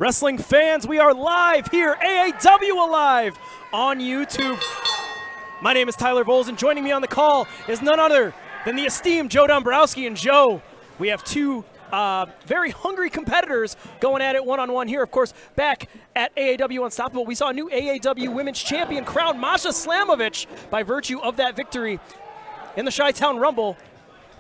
Wrestling fans, we are live here, AAW Alive on YouTube. My name is Tyler Voles, and joining me on the call is none other than the esteemed Joe Dombrowski. And Joe, we have two very hungry competitors going at it one-on-one here. Of course, back at AAW Unstoppable, we saw a new AAW Women's Champion crowned Masha Slamovich by virtue of that victory in the Chi-Town Rumble.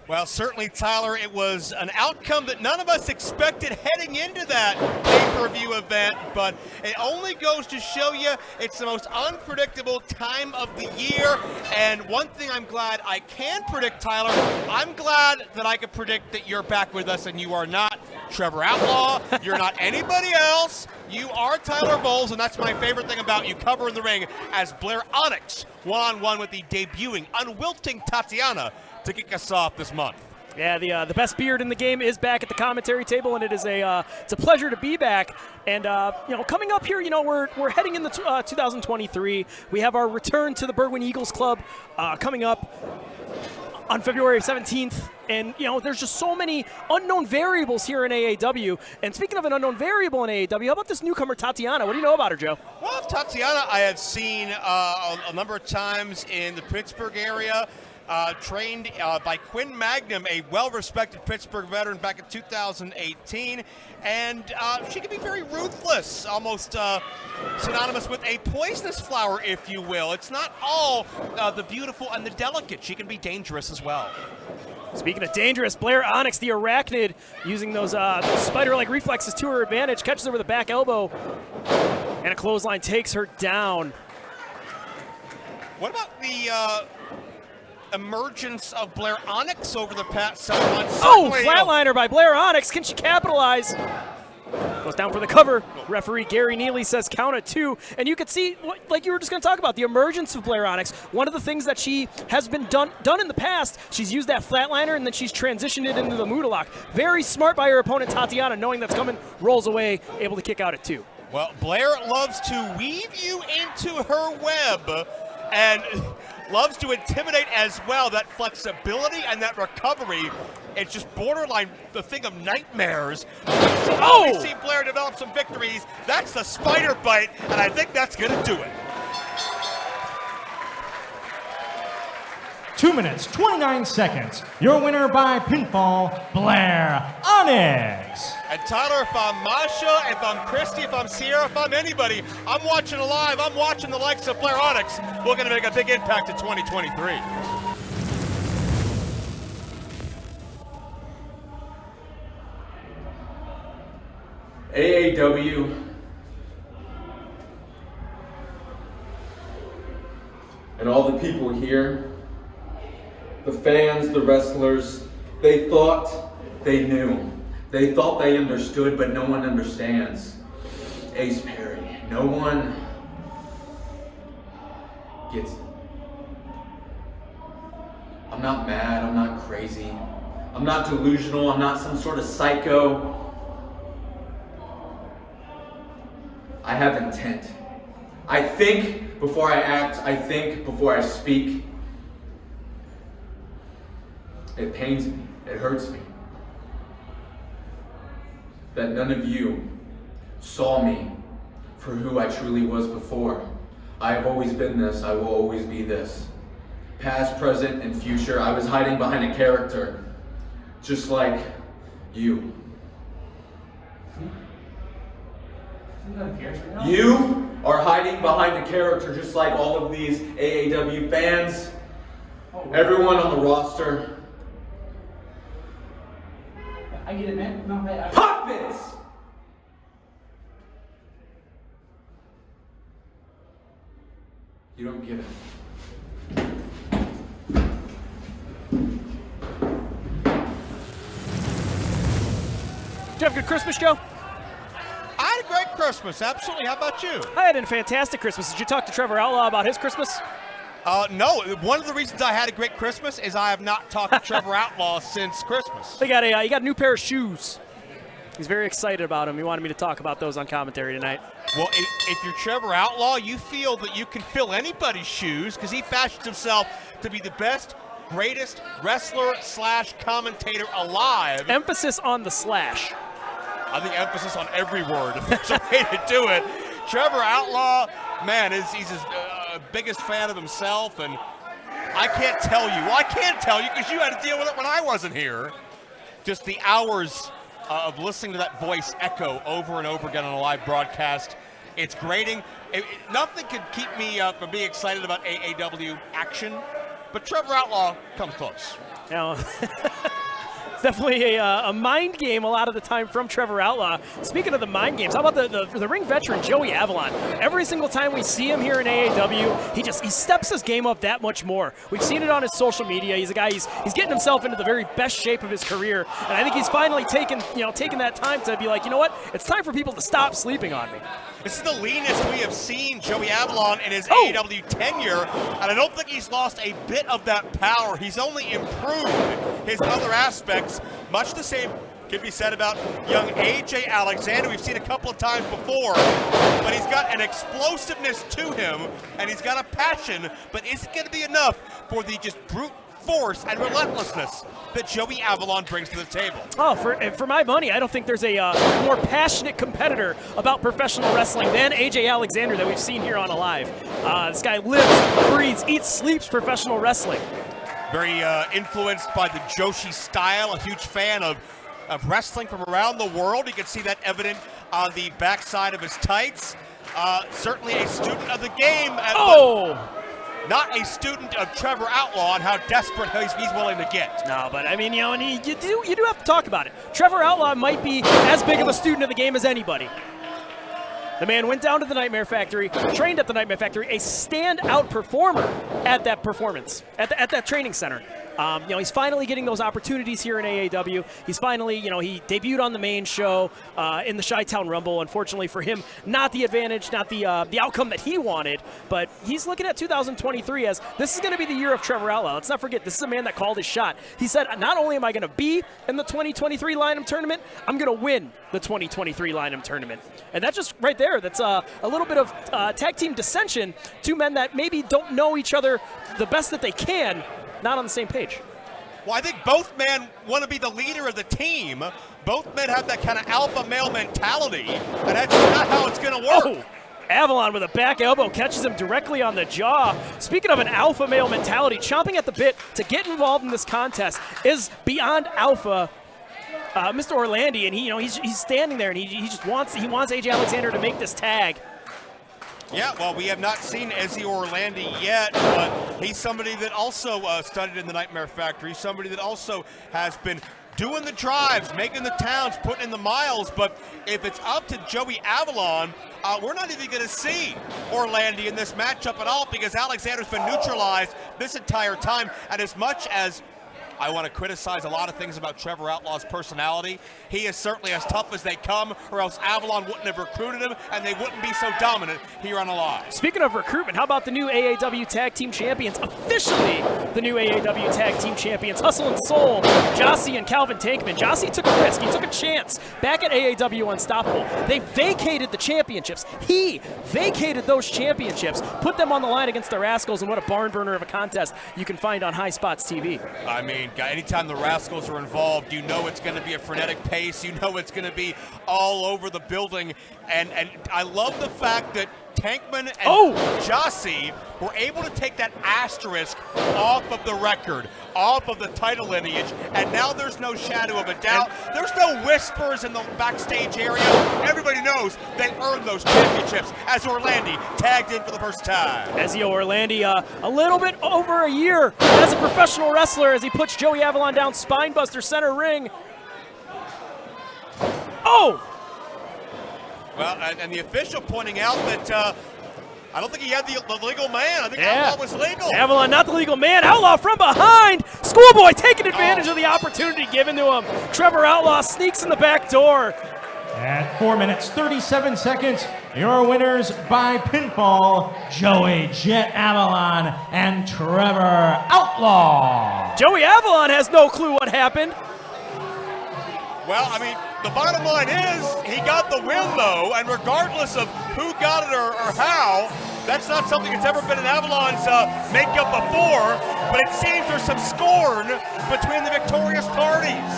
Well, certainly, Tyler, it was an outcome that none of us expected heading into that pay-per-view event, but it only goes to show you it's the most unpredictable time of the year. And one thing I'm glad I can predict, Tyler, I'm glad that I could predict that you're back with us and you are not Trevor Outlaw, you're not anybody else, you are Tyler Voles, and that's my favorite thing about you covering the ring as Blair Onyx one-on-one with the debuting, unwilting Tatiana to kick us off this month. Yeah, the best beard in the game is back at the commentary table, and it's a pleasure to be back. And coming up here, we're heading into 2023. We have our return to the Bergwijn Eagles Club coming up on February 17th. And, there's just so many unknown variables here in AAW. And speaking of an unknown variable in AAW, how about this newcomer, Tatiana? What do you know about her, Joe? Well, Tatiana I have seen a number of times in the Pittsburgh area. Trained by Quinn Magnum, a well-respected Pittsburgh veteran back in 2018. And she can be very ruthless, almost synonymous with a poisonous flower, if you will. It's not all the beautiful and the delicate. She can be dangerous as well. Speaking of dangerous, Blair Onyx, the arachnid, using those spider-like reflexes to her advantage, catches her with a back elbow, and a clothesline takes her down. What about the emergence of Blair Onyx over the past 7 months? Flatliner by Blair Onyx. Can she capitalize? Goes down for the cover. Referee Gary Neely says count at 2. And you could see, like you were just going to talk about, the emergence of Blair Onyx. One of the things that she has been done in the past, she's used that flatliner and then she's transitioned it into the Moodalock. Very smart by her opponent, Tatiana, knowing that's coming, rolls away, able to kick out at 2. Well, Blair loves to weave you into her web and loves to intimidate as well. That flexibility and that recovery, it's just borderline the thing of nightmares. We see Blair develop some victories. That's the spider bite, and I think that's going to do it. 2 minutes, 29 seconds. Your winner by pinfall, Blair Onyx. And Tyler, if I'm Masha, if I'm Christy, if I'm Sierra, if I'm anybody, I'm watching alive. I'm watching the likes of Blair Onyx. We're going to make a big impact in 2023. AAW and all the people here, the fans, the wrestlers, they thought they knew. They thought they understood, but no one understands. Ace Perry, no one gets it. I'm not mad, I'm not crazy. I'm not delusional, I'm not some sort of psycho. I have intent. I think before I act, I think before I speak. It pains me, it hurts me that none of you saw me for who I truly was before. I have always been this, I will always be this. Past, present, and future, I was hiding behind a character, just like you. You are hiding behind a character just like all of these AAW fans, everyone on the roster. I get it, man. No, Puppets! You don't get it. Did you have a good Christmas, Joe? I had a great Christmas, absolutely. How about you? I had a fantastic Christmas. Did you talk to Trevor Outlaw about his Christmas? No. One of the reasons I had a great Christmas is I have not talked to Trevor Outlaw since Christmas. He got a new pair of shoes. He's very excited about them. He wanted me to talk about those on commentary tonight. Well, if you're Trevor Outlaw, you feel that you can fill anybody's shoes because he fashions himself to be the best, greatest wrestler / commentator alive. Emphasis on the slash. I think emphasis on every word, if there's a way to do it. Trevor Outlaw, man, he's his biggest fan of himself, and I can't tell you. Well, I can't tell you because you had to deal with it when I wasn't here. Just the hours of listening to that voice echo over and over again on a live broadcast. It's grating. Nothing could keep me from being excited about AAW action, but Trevor Outlaw comes close. Now, it's definitely a mind game a lot of the time from Trevor Outlaw. Speaking of the mind games, how about the ring veteran Joey Avalon? Every single time we see him here in AAW, he steps his game up that much more. We've seen it on his social media. He's a guy. He's getting himself into the very best shape of his career, and I think he's finally taken that time to be like, you know what? It's time for people to stop sleeping on me. This is the leanest we have seen Joey Avalon in his AAW tenure, and I don't think he's lost a bit of that power. He's only improved his other aspects. Much the same can be said about young AJ Alexander. We've seen a couple of times before, but he's got an explosiveness to him, and he's got a passion, but is it going to be enough for the just brute force and relentlessness that Joey Avalon brings to the table? Oh, for my money, I don't think there's a more passionate competitor about professional wrestling than AJ Alexander that we've seen here on Alive. This guy lives, breathes, eats, sleeps professional wrestling. Very influenced by the Joshi style, a huge fan of wrestling from around the world. You can see that evident on the backside of his tights. Certainly a student of the game. Not a student of Trevor Outlaw and how desperate he's willing to get. No, but I mean, and you do have to talk about it. Trevor Outlaw might be as big of a student of the game as anybody. The man went down to the Nightmare Factory, trained at the Nightmare Factory, a standout performer at that performance, at that training center. He's finally getting those opportunities here in AAW. He's finally, he debuted on the main show in the Chi-Town Rumble. Unfortunately for him, not the advantage, not the outcome that he wanted. But he's looking at 2023 as this is going to be the year of Trevor Outlaw. Let's not forget, this is a man that called his shot. He said, not only am I going to be in the 2023 Line-Up Tournament, I'm going to win the 2023 Line-Up Tournament. And that's just right there. That's a little bit of tag team dissension. Two men that maybe don't know each other the best that they can, not on the same page. Well, I think both men want to be the leader of the team. Both men have that kind of alpha male mentality, and that's not how it's going to work. Oh, Avalon with a back elbow catches him directly on the jaw. Speaking of an alpha male mentality, chomping at the bit to get involved in this contest is beyond alpha. Mr. Orlandi, and he's standing there, and he wants AJ Alexander to make this tag. Yeah, well, we have not seen Ezzy Orlandi yet, but he's somebody that also studied in the Nightmare Factory, somebody that also has been doing the drives, making the towns, putting in the miles. But if it's up to Joey Avalon, we're not even going to see Orlandi in this matchup at all because Alexander's been neutralized this entire time. And as much as I want to criticize a lot of things about Trevor Outlaw's personality, he is certainly as tough as they come, or else Avalon wouldn't have recruited him, and they wouldn't be so dominant here on Alive. Speaking of recruitment, how about the new AAW Tag Team Champions? Officially the new AAW Tag Team Champions, Hustle and Soul, Jossie and Calvin Tankman. Jossie took a risk. He took a chance back at AAW Unstoppable. They vacated the championships. He vacated those championships, put them on the line against the Rascals, and what a barn burner of a contest you can find on High Spots TV. I mean, anytime the Rascals are involved, you know it's going to be a frenetic pace. You know it's going to be all over the building. And I love the fact that Tankman and Jossie were able to take that asterisk off of the record, off of the title lineage, and now there's no shadow of a doubt. There's no whispers in the backstage area. Everybody knows they earned those championships as Orlandi tagged in for the first time. Ezzy Orlandi, a little bit over a year as a professional wrestler as he puts Joey Avalon down spinebuster center ring. Oh! Well, and the official pointing out that I don't think he had the legal man. I think Outlaw was legal. Avalon, not the legal man. Outlaw from behind. Schoolboy taking advantage of the opportunity given to him. Trevor Outlaw sneaks in the back door. At 4 minutes, 37 seconds, your winners by pinfall, Joey Jet Avalon and Trevor Outlaw. Joey Avalon has no clue what happened. Well, I mean, the bottom line is he got the win, though, and regardless of who got it or how, that's not something that's ever been in Avalon's makeup before, but it seems there's some scorn between the victorious parties.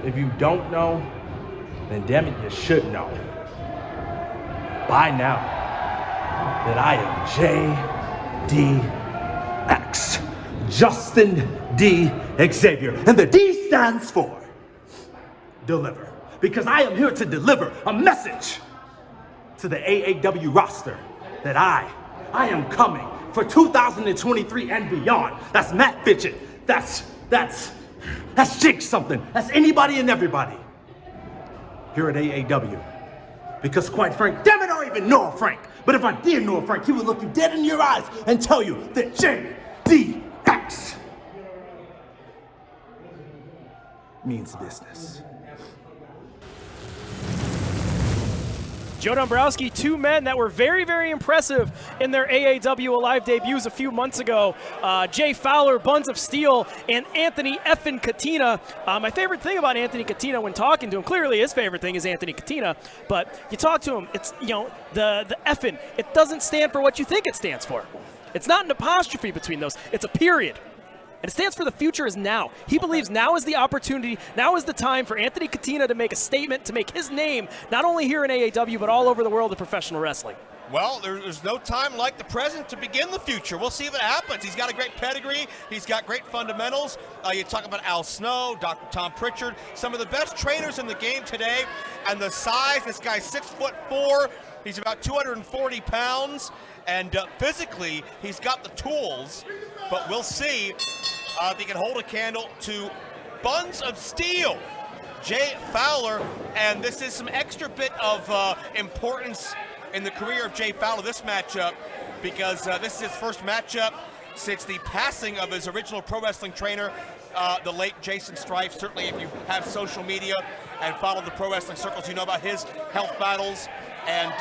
If you don't know, then damn it, you should know by now that I am JDX, Justin D. Xavier. And the D stands for deliver. Because I am here to deliver a message to the AAW roster that I am coming for 2023 and beyond. That's Matt Fitchett. That's Jake something. That's anybody and everybody here at AAW. Because quite frank, damn it, I don't even know a Frank. But if I did know a Frank, he would look you dead in your eyes and tell you that JDX means business. Joe Dombrowski, two men that were very, very impressive in their AAW Alive debuts a few months ago. Jay Fowler, Buns of Steel, and Anthony effin' Katina. My favorite thing about Anthony Katina when talking to him, clearly his favorite thing is Anthony Katina, but you talk to him, it's, you know, the effin', it doesn't stand for what you think it stands for. It's not an apostrophe between those, it's a period. And it stands for the future is now. He believes now is the opportunity, now is the time for Anthony Katina to make a statement, to make his name, not only here in AAW, but all over the world of professional wrestling. Well, there's no time like the present to begin the future. We'll see what happens. He's got a great pedigree. He's got great fundamentals. You talk about Al Snow, Dr. Tom Pritchard, some of the best trainers in the game today. And the size, this guy's 6'4". He's about 240 pounds. And physically, he's got the tools. But we'll see if he can hold a candle to Buns of Steel, Jay Fowler. And this is some extra bit of importance in the career of Jay Fowler, this matchup, because this is his first matchup since the passing of his original pro wrestling trainer, the late Jason Strife. Certainly if you have social media and follow the pro wrestling circles, you know about his health battles and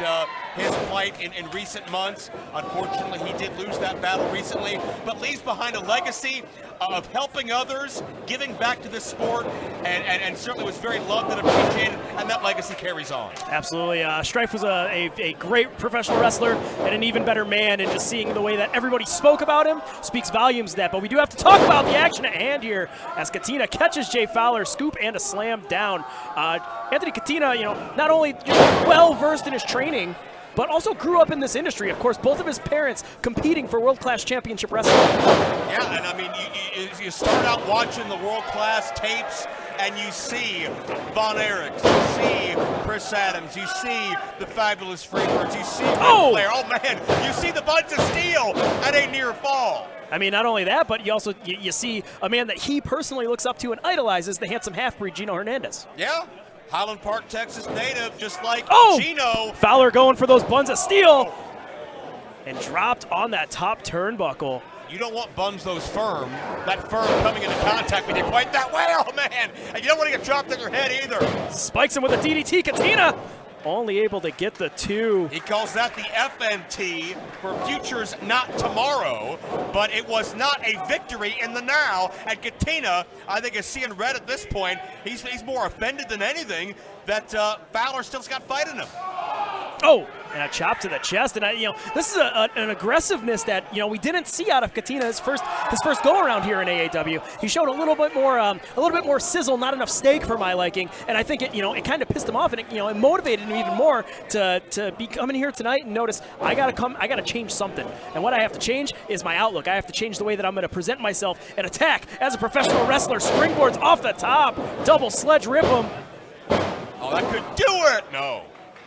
his plight in recent months. Unfortunately, he did lose that battle recently, but leaves behind a legacy of helping others, giving back to this sport, and certainly was very loved and appreciated, and that legacy carries on. Absolutely. Strife was a great professional wrestler and an even better man, and just seeing the way that everybody spoke about him speaks volumes to that. But we do have to talk about the action at hand here as Katina catches Jay Fowler, scoop and a slam down. Anthony Katina, you know, not only well-versed in his training, but also grew up in this industry. Of course, both of his parents competing for world-class championship wrestling. Yeah, and I mean, you start out watching the world-class tapes, and you see Von Erichs, you see Chris Adams, you see the Fabulous Freebirds, you see Ric Flair. Oh man, you see the Buns of Steel at a near fall. I mean, not only that, but you also you see a man that he personally looks up to and idolizes, the handsome half-breed Gino Hernandez. Yeah. Highland Park, Texas native, just like Gino. Fowler going for those Buns of Steel. And dropped on that top turnbuckle. You don't want buns those firm. That firm coming into contact with you quite that way, oh man. And you don't want to get dropped on your head either. Spikes him with a DDT, Katina. Only able to get the two. He calls that the FNT for futures not tomorrow, but it was not a victory in the now. And Katina, I think, is seeing red at this point. He's more offended than anything that Fowler still's got fight in him. Oh, and a chop to the chest, and this is an aggressiveness that we didn't see out of Katina his first go around here in AAW. He showed a little bit more sizzle, not enough steak for my liking, and I think it kind of pissed him off, and it motivated him even more to be coming here tonight and notice I gotta change something, and what I have to change is my outlook. I have to change the way that I'm going to present myself and attack as a professional wrestler. Springboards off the top, double sledge rip him. Oh, that could do it. No.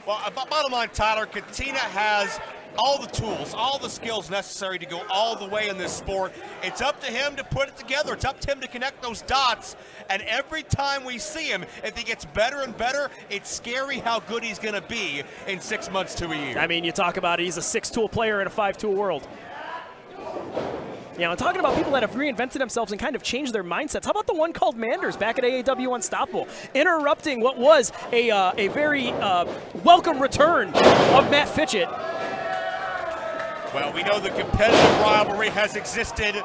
Well, bottom line, Tyler, Katina has all the tools, all the skills necessary to go all the way in this sport. It's up to him to put it together. It's up to him to connect those dots. And every time we see him, if he gets better and better, it's scary how good he's going to be in 6 months to a year. I mean, you talk about it, he's a 6-tool player in a 5-tool world. Talking about people that have reinvented themselves and kind of changed their mindsets. How about the one called Manders back at AAW Unstoppable, interrupting what was a very welcome return of Matt Fitchett. Well, we know the competitive rivalry has existed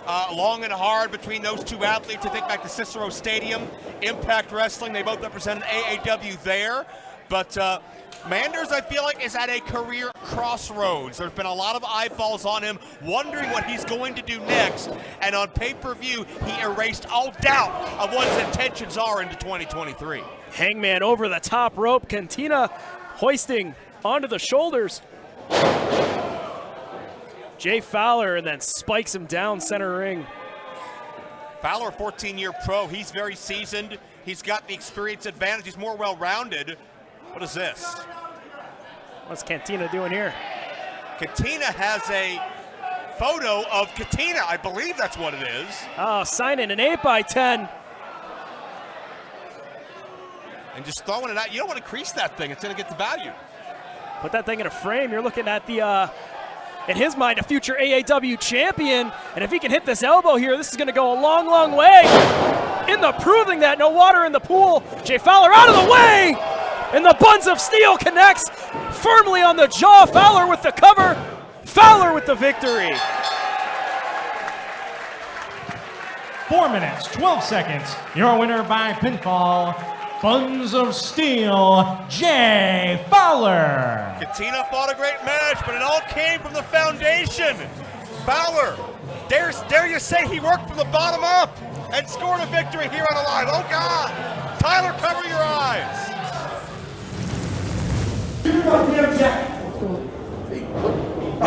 long and hard between those two athletes. I think back to Cicero Stadium, Impact Wrestling. They both represented AAW there. But Manders, I feel like, is at a career crossroads. There's been a lot of eyeballs on him, wondering what he's going to do next. And on pay-per-view, he erased all doubt of what his intentions are into 2023. Hangman over the top rope. Cantina hoisting onto the shoulders. Jay Fowler, and then spikes him down center ring. Fowler, 14-year pro. He's very seasoned. He's got the experience advantage. He's more well-rounded. What is this? What's Cantina doing here? Cantina has a photo of Cantina. I believe that's what it is. Oh, signing an 8x10. And just throwing it out. You don't want to crease that thing. It's going to get the value. Put that thing in a frame. You're looking at the, in his mind, a future AAW champion. And if he can hit this elbow here, this is going to go a long, long way. In the proving that, no water in the pool. Jay Fowler out of the way. And the Buns of Steel connects firmly on the jaw. Fowler with the cover. Fowler with the victory. 4 minutes, 12 seconds. Your winner by pinfall, Buns of Steel, Jay Fowler. Cantina fought a great match, but it all came from the foundation. Fowler, dare you say he worked from the bottom up and scored a victory here on Alive. Oh, God. Tyler, cover your eyes. I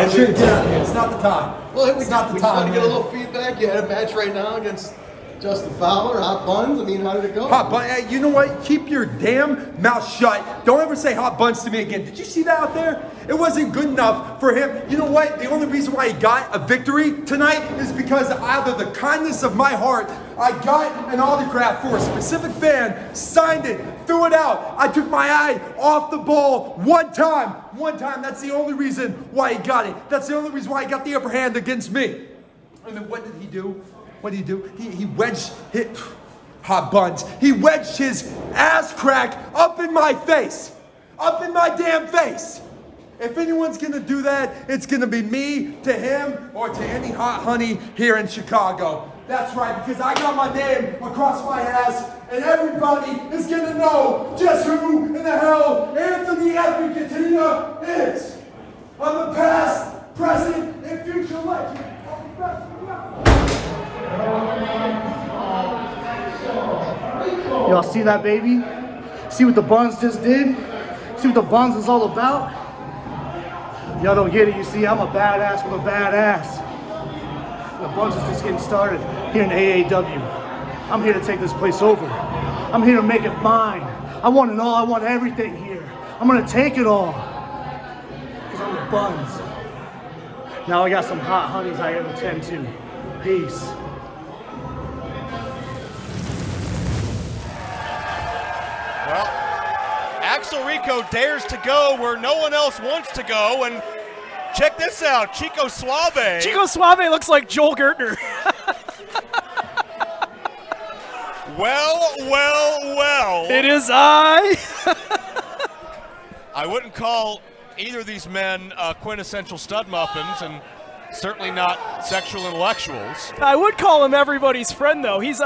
shouldn't get out of here. It's not the time. Well, it's not the we time. just want to get a little feedback. You had a match right now against Justin Fowler, Hot Buns. I mean, how did it go? Hot Bun, hey, you know what? Keep your damn mouth shut. Don't ever say Hot Buns to me again. Did you see that out there? It wasn't good enough for him. You know what? The only reason why he got a victory tonight is because out of the kindness of my heart, I got an autograph for a specific fan, signed it, threw it out. I took my eye off the ball one time. One time. That's the only reason why he got it. That's the only reason why he got the upper hand against me. And then what did he do? What did he do? He wedged hit Hot Buns. He wedged his ass crack up in my face. Up in my damn face. If anyone's gonna do that, it's gonna be me to him or to any hot honey here in Chicago. That's right, because I got my name across my ass, and everybody is gonna know just who in the hell Anthony Cantina is. I'm the past, present, and future legend of the best. Y'all see that, baby? See what the Buns just did? See what the Buns is all about? Y'all don't get it, you see, I'm a badass with a badass. The Buns is just getting started here in AAW. I'm here to take this place over. I'm here to make it mine. I want it all, I want everything here. I'm gonna take it all. Because I'm the Buns. Now I got some hot honeys I gotta attend to. Peace. Well, Axel Rico dares to go where no one else wants to go, and check this out, Chico Suave. Chico Suave looks like Joel Gertner. Well. It is I. I wouldn't call either of these men quintessential stud muffins, and certainly not sexual intellectuals. I would call him everybody's friend, though. He's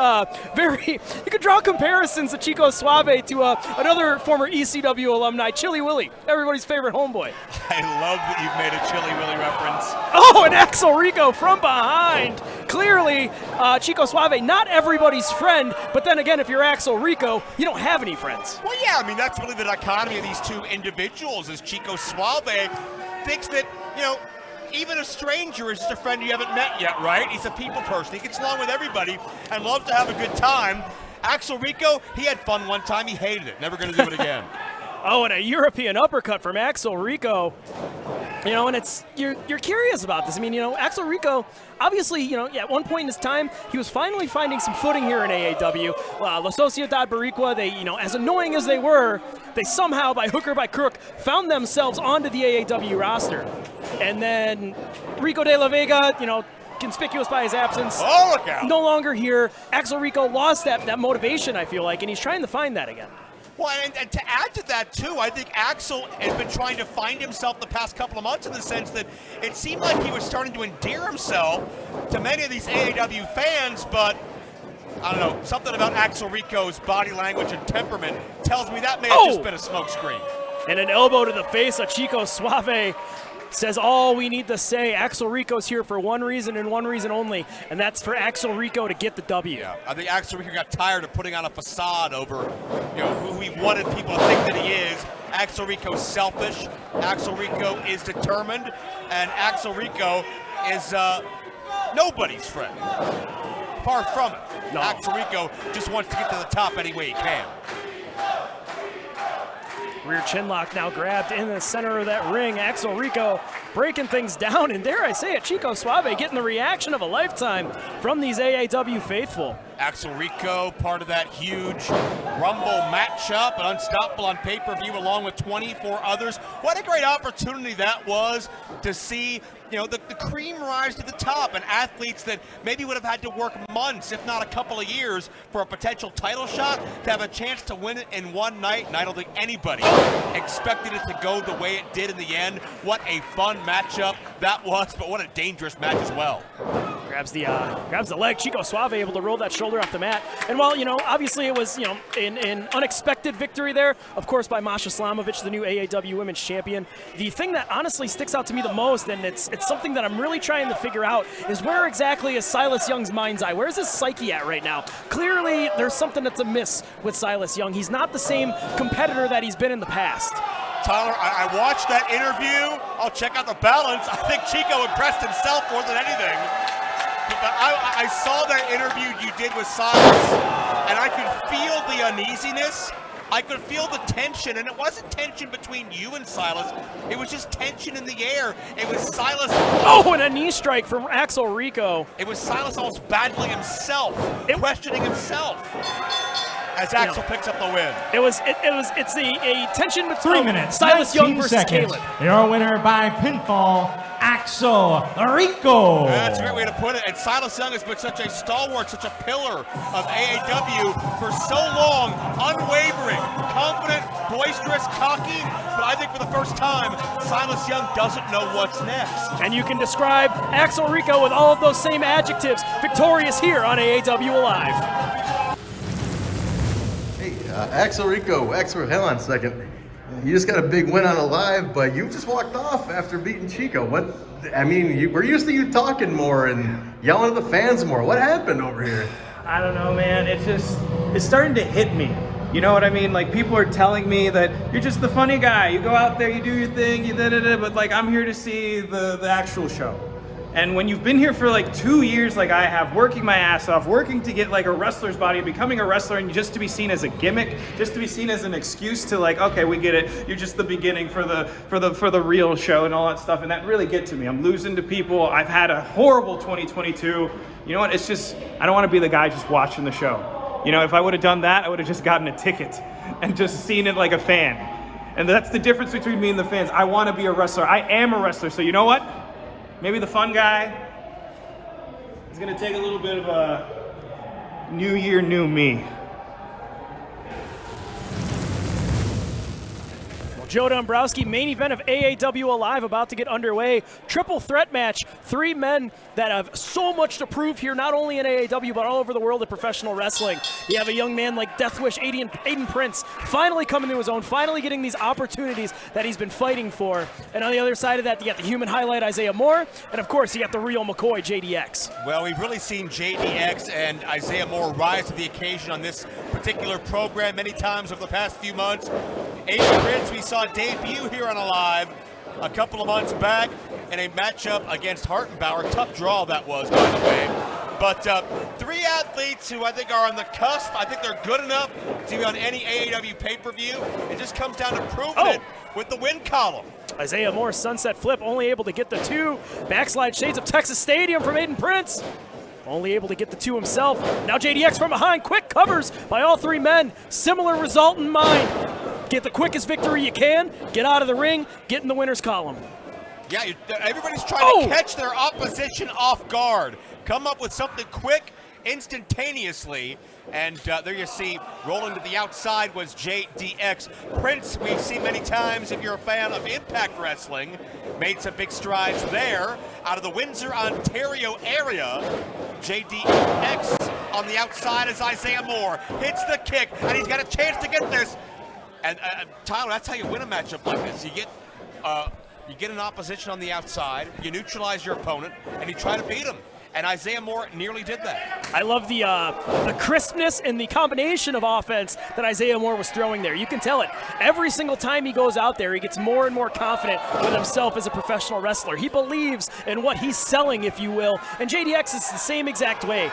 very. You could draw comparisons to Chico Suave to another former ECW alumni, Chili Willy, everybody's favorite homeboy. I love that you've made a Chili Willy reference. Oh, and Axel Rico from behind. Clearly, Chico Suave, not everybody's friend, but then again, if you're Axel Rico, you don't have any friends. Well, yeah, I mean, that's really the dichotomy of these two individuals, is Chico Suave thinks that, you know, even a stranger is just a friend you haven't met yet, right? He's a people person. He gets along with everybody and loves to have a good time. Axel Rico, he had fun one time. He hated it. Never going to do it again. Oh, and a European uppercut from Axel Rico. You know, and it's you're curious about this. I mean, you know, Axel Rico, obviously, you know, at one point in his time, he was finally finding some footing here in AAW. La Sociedad Boricua, they, you know, as annoying as they were, they somehow, by hook or by crook, found themselves onto the AAW roster. And then Rico de la Vega, you know, conspicuous by his absence. Oh, look out. No longer here. Axel Rico lost that motivation, I feel like, and he's trying to find that again. Well, and to add to that, too, I think Axel has been trying to find himself the past couple of months in the sense that it seemed like he was starting to endear himself to many of these AAW fans, but I don't know, something about Axel Rico's body language and temperament tells me that may have just been a smokescreen. And an elbow to the face of Chico Suave says all we need to say. Axel Rico's here for one reason and one reason only, and that's for Axel Rico to get the W. Yeah, I think Axel Rico got tired of putting on a facade over, who he wanted people to think that he is. Axel Rico's selfish. Axel Rico is determined, and Axel Rico is nobody's friend. Far from it. No. Axel Rico just wants to get to the top any way he can. Rear chin lock now grabbed in the center of that ring. Axel Rico breaking things down, and dare I say it, Chico Suave getting the reaction of a lifetime from these AAW faithful. Axel Rico, part of that huge Rumble matchup, and Unstoppable on pay-per-view along with 24 others. What a great opportunity that was to see, the cream rise to the top, and athletes that maybe would have had to work months, if not a couple of years, for a potential title shot, to have a chance to win it in one night, and I don't think anybody expected it to go the way it did in the end. What a fun matchup that was, but what a dangerous match as well. Grabs the leg. Chico Suave able to roll that shoulder off the mat. And while, obviously it was, an unexpected victory there, of course, by Masha Slamovich, the new AAW Women's Champion. The thing that honestly sticks out to me the most, and it's something that I'm really trying to figure out, is where exactly is Silas Young's mind's eye? Where's his psyche at right now? Clearly, there's something that's amiss with Silas Young. He's not the same competitor that he's been in the past. Tyler, I watched that interview. I'll check out the balance. I think Chico impressed himself more than anything. But I saw that interview you did with Silas, and I could feel the uneasiness. I could feel the tension, and it wasn't tension between you and Silas. It was just tension in the air. It was Silas. Oh, and a knee strike from Axel Rico. It was Silas almost battling himself, questioning himself. As Axel picks up the win. It's a tension between 3 minutes, Silas Young versus seconds. Caleb. Your winner by pinfall, Axel Rico. That's a great way to put it. And Silas Young has been such a stalwart, such a pillar of AAW for so long, unwavering, confident, boisterous, cocky. But I think for the first time, Silas Young doesn't know what's next. And you can describe Axel Rico with all of those same adjectives. Victorious here on AAW Alive. Axel Rico, hang on a second. You just got a big win on Alive, but you just walked off after beating Chico. We're used to you talking more and yelling at the fans more. What happened over here? I don't know, man. It's starting to hit me. You know what I mean? Like, people are telling me that you're just the funny guy. You go out there, you do your thing, but like, I'm here to see the actual show. And when you've been here for like 2 years, like I have, working my ass off, working to get like a wrestler's body, becoming a wrestler, and just to be seen as a gimmick, just to be seen as an excuse to like, okay, we get it. You're just the beginning for the real show and all that stuff. And that really get to me. I'm losing to people. I've had a horrible 2022. You know what? It's just, I don't want to be the guy just watching the show. If I would have done that, I would have just gotten a ticket and just seen it like a fan. And that's the difference between me and the fans. I want to be a wrestler. I am a wrestler. So you know what? Maybe the fun guy is going to take a little bit of a new year, new me. Joe Dombrowski, main event of AAW Alive about to get underway. Triple threat match. 3 men that have so much to prove here, not only in AAW, but all over the world of professional wrestling. You have a young man like Deathwish Aiden Prince finally coming to his own, finally getting these opportunities that he's been fighting for. And on the other side of that, you got the human highlight, Isaiah Moore. And of course, you got the real McCoy, JDX. Well, we've really seen JDX and Isaiah Moore rise to the occasion on this particular program many times over the past few months. Aiden Prince, we saw debut here on Alive a couple of months back in a matchup against Hartenbauer. Tough draw that was, by the way. But 3 athletes who I think are on the cusp. I think they're good enough to be on any AAW pay-per-view. It just comes down to proving it with the win column. Isaiah Moore, sunset flip, only able to get the 2. Backslide shades of Texas Stadium from Aiden Prince. Only able to get the 2 himself. Now JDX from behind. Quick covers by all 3 men. Similar result in mind. Get the quickest victory you can. Get out of the ring. Get in the winner's column. Yeah, everybody's trying to catch their opposition off guard. Come up with something quick, instantaneously. And there you see, rolling to the outside was JDX. Prince, we've seen many times, if you're a fan of Impact Wrestling, made some big strides there. Out of the Windsor, Ontario area, JDX on the outside as Isaiah Moore hits the kick, and he's got a chance to get this. And Tyler, that's how you win a matchup like this. You get an opposition on the outside, you neutralize your opponent, and you try to beat him. And Isaiah Moore nearly did that. I love the crispness and the combination of offense that Isaiah Moore was throwing there. You can tell it. Every single time he goes out there, he gets more and more confident with himself as a professional wrestler. He believes in what he's selling, if you will. And JDX is the same exact way.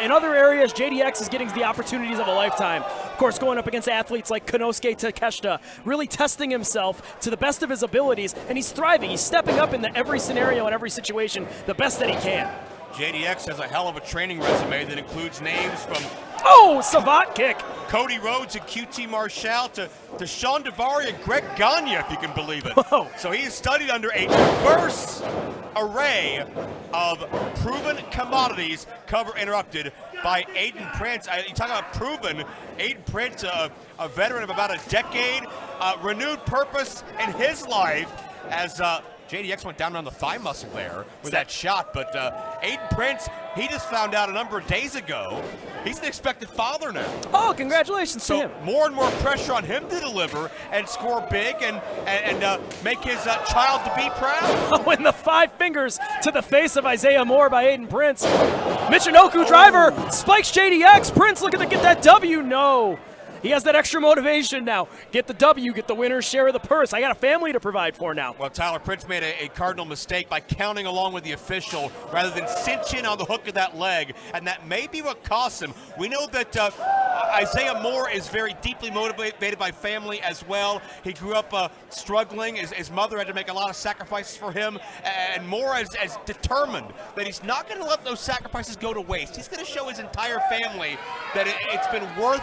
In other areas, JDX is getting the opportunities of a lifetime. Of course, going up against athletes like Konosuke Takeshita, really testing himself to the best of his abilities, and he's thriving. He's stepping up into every scenario and every situation the best that he can. JDX has a hell of a training resume that includes names from savant kick. Cody Rhodes and QT Marshall to Sean Devari and Greg Gagne, if you can believe it. Whoa. So he has studied under a diverse array of proven commodities. Cover interrupted by Aiden Prince. You talk about proven. Aiden Prince, a veteran of about a decade, renewed purpose in his life as JDX went down around the thigh muscle there with that shot, but Aiden Prince, he just found out a number of days ago, he's an expected father now. Oh, congratulations to him. More and more pressure on him to deliver and score big and make his child to be proud. Oh, and the 5 fingers to the face of Isaiah Moore by Aiden Prince. Michinoku driver spikes JDX. Prince looking to get that W. No. He has that extra motivation now. Get the W, get the winner's share of the purse. I got a family to provide for now. Well, Tyler, Prince made a cardinal mistake by counting along with the official rather than cinching on the hook of that leg, and that may be what cost him. We know that Isaiah Moore is very deeply motivated by family as well. He grew up struggling. His mother had to make a lot of sacrifices for him, and Moore is determined that he's not going to let those sacrifices go to waste. He's going to show his entire family that it's been worth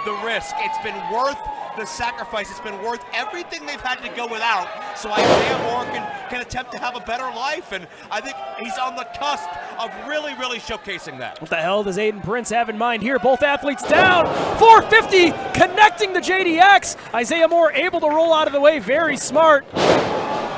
the risk. It's been worth the sacrifice. It's been worth everything they've had to go without, so Isaiah Moore can attempt to have a better life, and I think he's on the cusp of really showcasing that. What the hell does Aiden Prince have in mind here? Both athletes down. 450 connecting the JDX. Isaiah Moore able to roll out of the way. Very smart.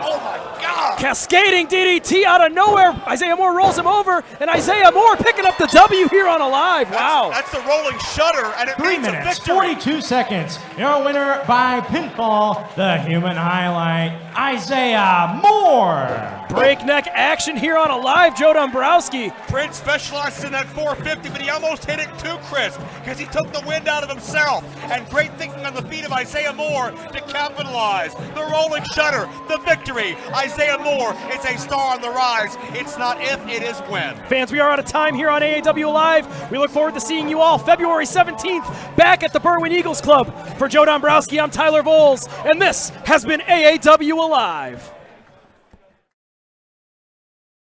Oh my God! Cascading DDT out of nowhere. Isaiah Moore rolls him over, and Isaiah Moore picking up the W here on Alive. Wow. That's the rolling shutter, and it 3 means a minutes, victory. 42 seconds. Your winner by pinfall, the human highlight, Isaiah Moore. Breakneck action here on Alive. Joe Dombrowski. Prince specializes in that 450, but he almost hit it too crisp because he took the wind out of himself. And great thinking on the feet of Isaiah Moore to capitalize. The rolling shutter, the victory. Isaiah Moore is a star on the rise. It's not if, it is when. Fans, we are out of time here on AAW Live. We look forward to seeing you all February 17th back at the Berwyn Eagles Club. For Joe Dombrowski, I'm Tyler Voles, and this has been AAW Alive.